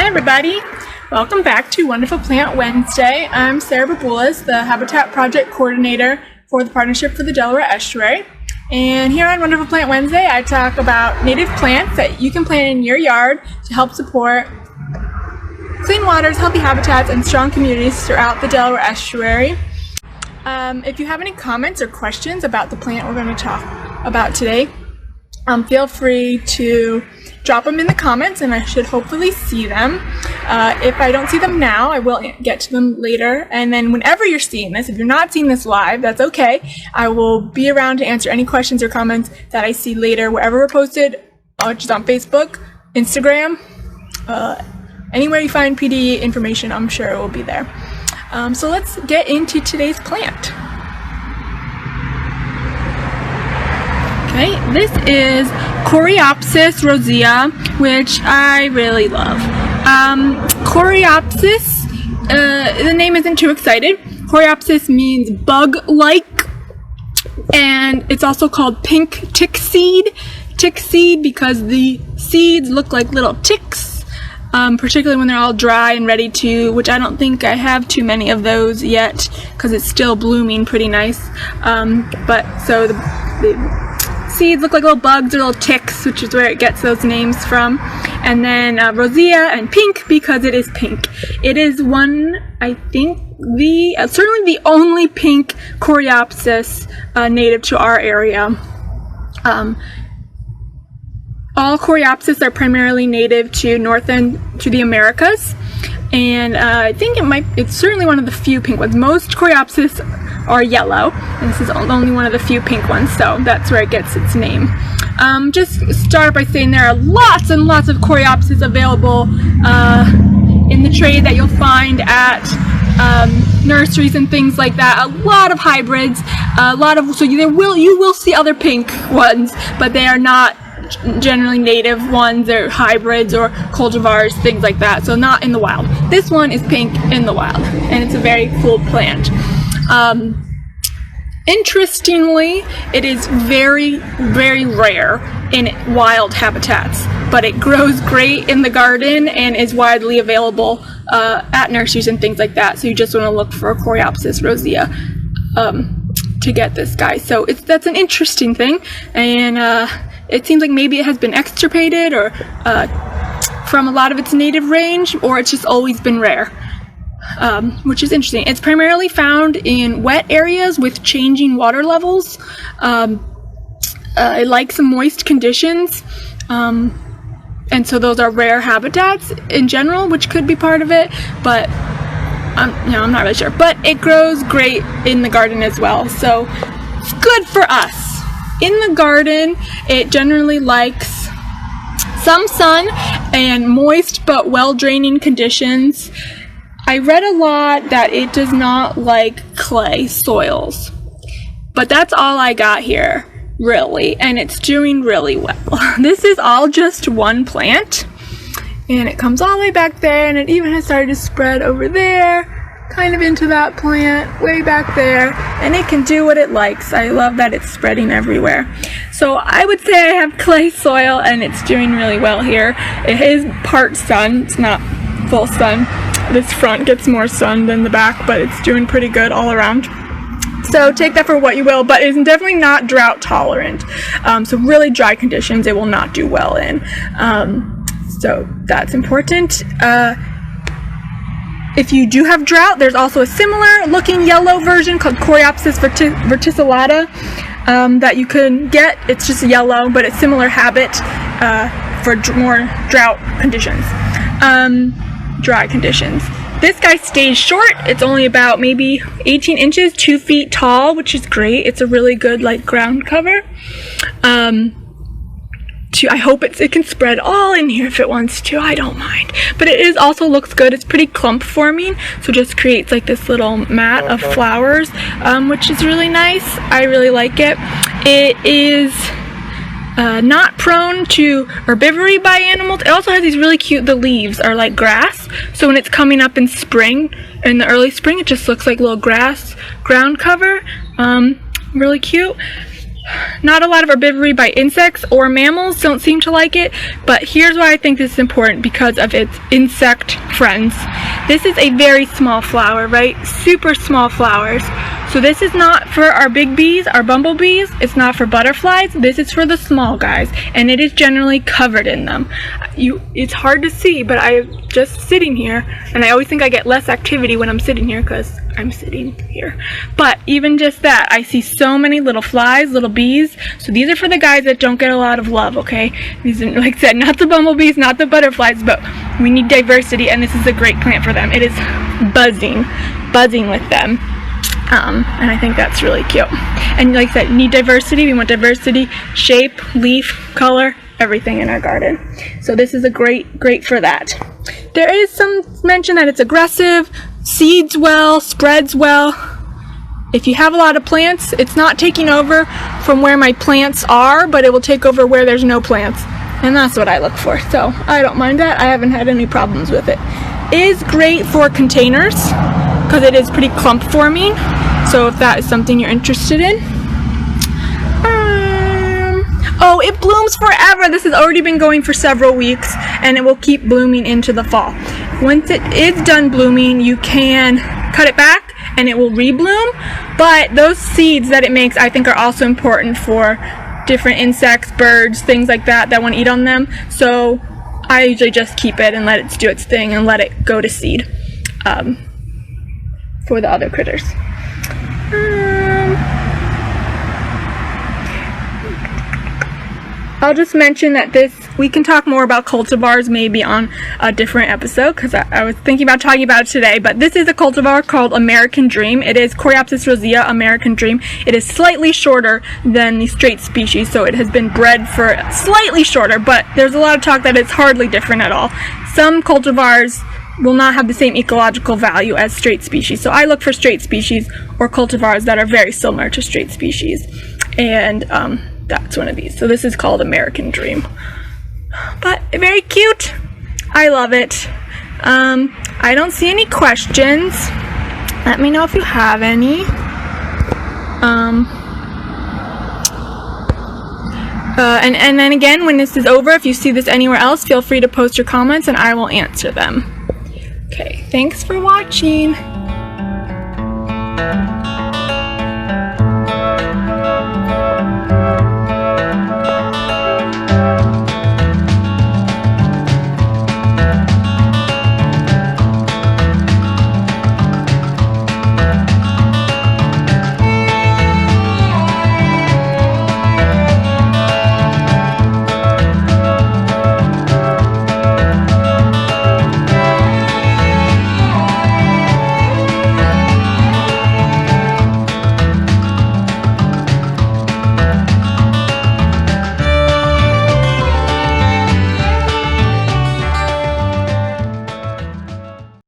everybody! Welcome back to Wonderful Plant Wednesday. I'm Sarah Babulas, the Habitat Project Coordinator for the Partnership for the Delaware Estuary. And here on Wonderful Plant Wednesday, I talk about native plants that you can plant in your yard to help support clean waters, healthy habitats, and strong communities throughout the Delaware Estuary. If you have any comments or questions about the plant we're going to talk about today, feel free to drop them in the comments and I should hopefully see them. If I don't see them now, I will get to them later. And then whenever you're seeing this, if you're not seeing this live, that's okay. I will be around to answer any questions or comments that I see later, wherever we're posted, which is on Facebook, Instagram, anywhere you find PD information, I'm sure it will be there. So let's get into today's plant. Okay, this is Coreopsis rosea, which I really love. Coreopsis, the name isn't too excited. Coreopsis means bug-like, and it's also called Pink Tickseed. Tickseed because the seeds look like little ticks, particularly when they're all dry and ready to, which I don't think I have too many of those yet because it's still blooming pretty nice. But so the seeds look like little bugs or little ticks, which is where it gets those names from. And then rosea and pink because it is pink. It is one, I think, certainly the only pink Coreopsis native to our area. All Coreopsis are primarily native to to the Americas, and I think it's certainly one of the few pink ones. Most Coreopsis are yellow, and this is only one of the few pink ones, so that's where it gets its name. Just start by saying there are lots and lots of Coreopsis available in the trade that you'll find at nurseries and things like that. A lot of hybrids, so you will see other pink ones, but they are not generally native ones. They're hybrids or cultivars, things like that, so not in the wild. This one is pink in the wild, and it's a very cool plant. Interestingly, it is very, very rare in wild habitats, but it grows great in the garden and is widely available at nurseries and things like that. So you just want to look for a Coreopsis rosea to get this guy. So that's an interesting thing, and it seems like maybe it has been extirpated or from a lot of its native range, or it's just always been rare. Which is interesting. It's primarily found in wet areas with changing water levels. It likes some moist conditions, and so those are rare habitats in general, which could be part of it, but I'm not really sure. But it grows great in the garden as well, so it's good for us. In the garden, it generally likes some sun and moist but well-draining conditions. I read a lot that it does not like clay soils, but that's all I got here, really, and it's doing really well. This is all just one plant, and it comes all the way back there, and it even has started to spread over there, kind of into that plant, way back there, and it can do what it likes. I love that it's spreading everywhere. So I would say I have clay soil, and it's doing really well here. It is part sun, it's not full sun. This front gets more sun than the back, but it's doing pretty good all around. So take that for what you will, but it's definitely not drought tolerant. So really dry conditions it will not do well in. So that's important. If you do have drought, there's also a similar looking yellow version called Coreopsis verticillata that you can get. It's just yellow, but it's similar habit for more drought conditions. Dry conditions. This guy stays short. It's only about maybe 18 inches, 2 feet tall, which is great. It's a really good ground cover. I hope it can spread all in here if it wants to. I don't mind, but it also looks good. It's pretty clump forming, so just creates like this little mat of flowers, which is really nice. I really like it. It is not prone to herbivory by animals. It also has these really cute, the leaves are like grass, so when it's coming up in spring, in the early spring, it just looks like little grass ground cover. Really cute. Not a lot of herbivory by insects or mammals don't seem to like it, but here's why I think this is important, because of its insect friends. This is a very small flower, right? Super small flowers. So this is not for our big bees, our bumblebees. It's not for butterflies. This is for the small guys, and it is generally covered in them. It's hard to see, but I'm just sitting here, and I always think I get less activity when I'm sitting here because I'm sitting here. But even just that, I see so many little flies, little bees. So these are for the guys that don't get a lot of love, okay? These are, like I said, not the bumblebees, not the butterflies, but we need diversity, and this is a great plant for them. It is buzzing with them. And I think that's really cute. And like I said, need diversity. We want diversity, shape, leaf, color, everything in our garden. So this is a great for that. There is some mention that it's aggressive, seeds well, spreads well. If you have a lot of plants, it's not taking over from where my plants are, but it will take over where there's no plants. And that's what I look for. So I don't mind that. I haven't had any problems with it. It is great for containers because it is pretty clump forming. So if that is something you're interested in. Oh, it blooms forever. This has already been going for several weeks, and it will keep blooming into the fall. Once it is done blooming, you can cut it back and it will rebloom. But those seeds that it makes, I think, are also important for different insects, birds, things like that want to eat on them. So I usually just keep it and let it do its thing and let it go to seed for the other critters. I'll just mention that we can talk more about cultivars maybe on a different episode, because I was thinking about talking about it today, but this is a cultivar called American Dream. It is Coreopsis rosea American Dream. It is slightly shorter than the straight species, so it has been bred for slightly shorter, but there's a lot of talk that it's hardly different at all. Some cultivars will not have the same ecological value as straight species, so I look for straight species or cultivars that are very similar to straight species, and that's one of these. So this is called American Dream. But very cute. I love it. I don't see any questions. Let me know if you have any. And then again, when this is over, if you see this anywhere else, feel free to post your comments and I will answer them. Okay, thanks for watching.